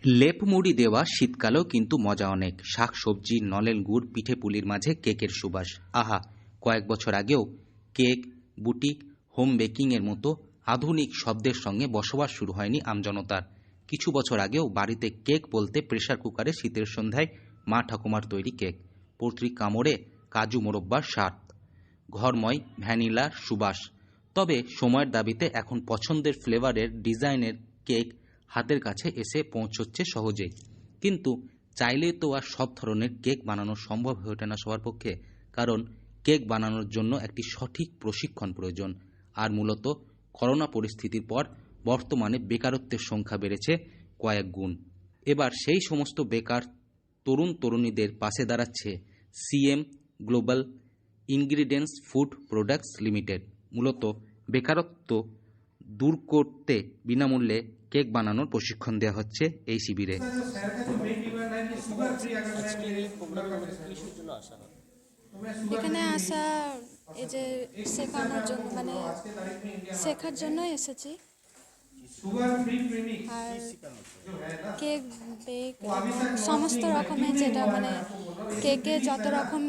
লেপ মুড়ি দেওয়া শীতকালেও কিন্তু মজা অনেক। শাক সবজি, নলেন গুড়, পিঠে পুলির মাঝে কেকের সুবাস। আহা, কয়েক বছর আগেও কেক, বুটিক, হোম বেকিং এর মতো আধুনিক শব্দের সঙ্গে বসবাস শুরু হয়নি আমজনতার। কিছু বছর আগেও বাড়িতে কেক বলতে প্রেসার কুকারে শীতের সন্ধ্যায় মা ঠাকুমার তৈরি কেক, পৈতৃ কামড়ে কাজু মোরব্বার স্বাদ, ঘরময় ভ্যানিলার সুবাস। তবে সময়ের দাবিতে এখন পছন্দের ফ্লেভারের, ডিজাইনের কেক হাতের কাছে এসে পৌঁছচ্ছে সহজেই। কিন্তু চাইলেই তো আর সব ধরনের কেক বানানো সম্ভব হয়ে ওঠে না সবার পক্ষে। কারণ কেক বানানোর জন্য একটি সঠিক প্রশিক্ষণ প্রয়োজন। আর মূলত করোনা পরিস্থিতির পর বর্তমানে বেকারত্বের সংখ্যা বেড়েছে কয়েক গুণ। এবার সেই সমস্ত বেকার তরুণ তরুণীদের পাশে দাঁড়াচ্ছে CM global ingredients food products limited. মূলত বেকারত্ব দূর করতে বিনামূল্যে কেক বানানোর প্রশিক্ষণ দেওয়া হচ্ছে এই শিবিরে। এখানে আসা এই যে শেখানোর জন্য, মানে শেখার জন্য এসেছি। আর কেক বেক সমস্ত রকমের, যেটা মানে কেকে যত রকম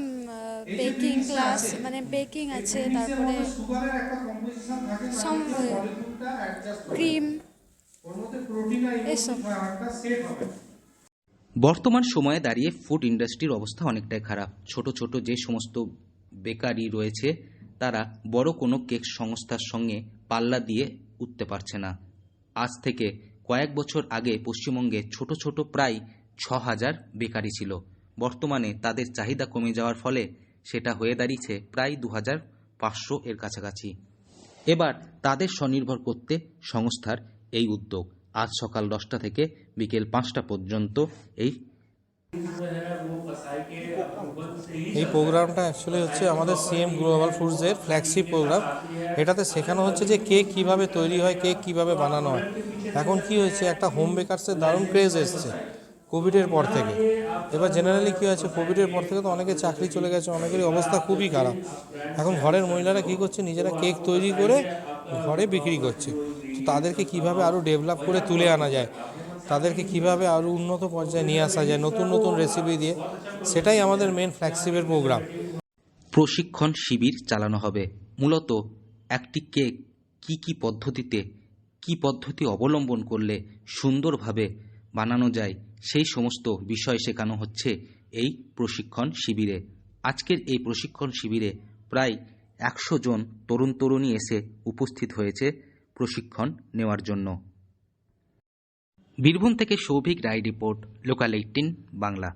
বেকিং ক্লাস, মানে বেকিং আছে, তারপরে ক্রিম, এসব। বর্তমান সময়ে দাঁড়িয়ে ফুড ইন্ডাস্ট্রির অবস্থা অনেকটাই খারাপ। ছোট ছোট যে সমস্ত বেকারি রয়েছে তারা বড় কোনো কেক সংস্থার সঙ্গে পাল্লা দিয়ে উঠতে পারছে না। আজ থেকে কয়েক বছর আগে পশ্চিমবঙ্গে ছোট ছোট প্রায় ৬,০০০ বেকারি ছিল। বর্তমানে তাদের চাহিদা কমে যাওয়ার ফলে সেটা হয়ে দাঁড়িয়েছে প্রায় ২,৫০০ এর কাছাকাছি। এবার তাদের স্বনির্ভর করতে সংস্থার এই উদ্যোগ। আজ সকাল 10টা থেকে বিকেল 5টা পর্যন্ত এই প্রোগ্রামটা অ্যাকচুয়ালি হচ্ছে আমাদের সিএম গ্লোবাল ফুডসের ফ্ল্যাগশিপ প্রোগ্রাম। এটাতে শেখানো হচ্ছে যে কেক কীভাবে তৈরি হয়, কেক কীভাবে বানানো হয়। এখন কি হয়েছে, একটা হোম বেকারসের দারুণ ক্রেজ এসছে কোভিডের পর থেকে। এবার জেনারেলি কী হয়েছে, কোভিডের পর থেকে তো অনেকে চাকরি চলে গেছে, অনেকেরই অবস্থা খুবই খারাপ। এখন ঘরের মহিলারা কী করছে, নিজেরা কেক তৈরি করে ঘরে বিক্রি করছে। তো তাদেরকে কীভাবে আরও ডেভেলপ করে তুলে আনা যায়, তাদেরকে কিভাবে আরও উন্নত পর্যায়ে নিয়ে আসা যায় নতুন নতুন রেসিপি দিয়ে, সেটাই আমাদের মেন ফ্ল্যাগশিপের প্রোগ্রাম। প্রশিক্ষণ শিবির চালানো হবে। মূলত একটি কেক কি পদ্ধতিতে, কি পদ্ধতি অবলম্বন করলে সুন্দরভাবে বানানো যায় সেই সমস্ত বিষয় শেখানো হচ্ছে এই প্রশিক্ষণ শিবিরে। আজকের এই প্রশিক্ষণ শিবিরে প্রায় 100 জন তরুণ তরুণী এসে উপস্থিত হয়েছে প্রশিক্ষণ নেওয়ার জন্য। বীরভূম থেকে সৌভিক রায় রিপোর্ট, লোকাল 18 বাংলা।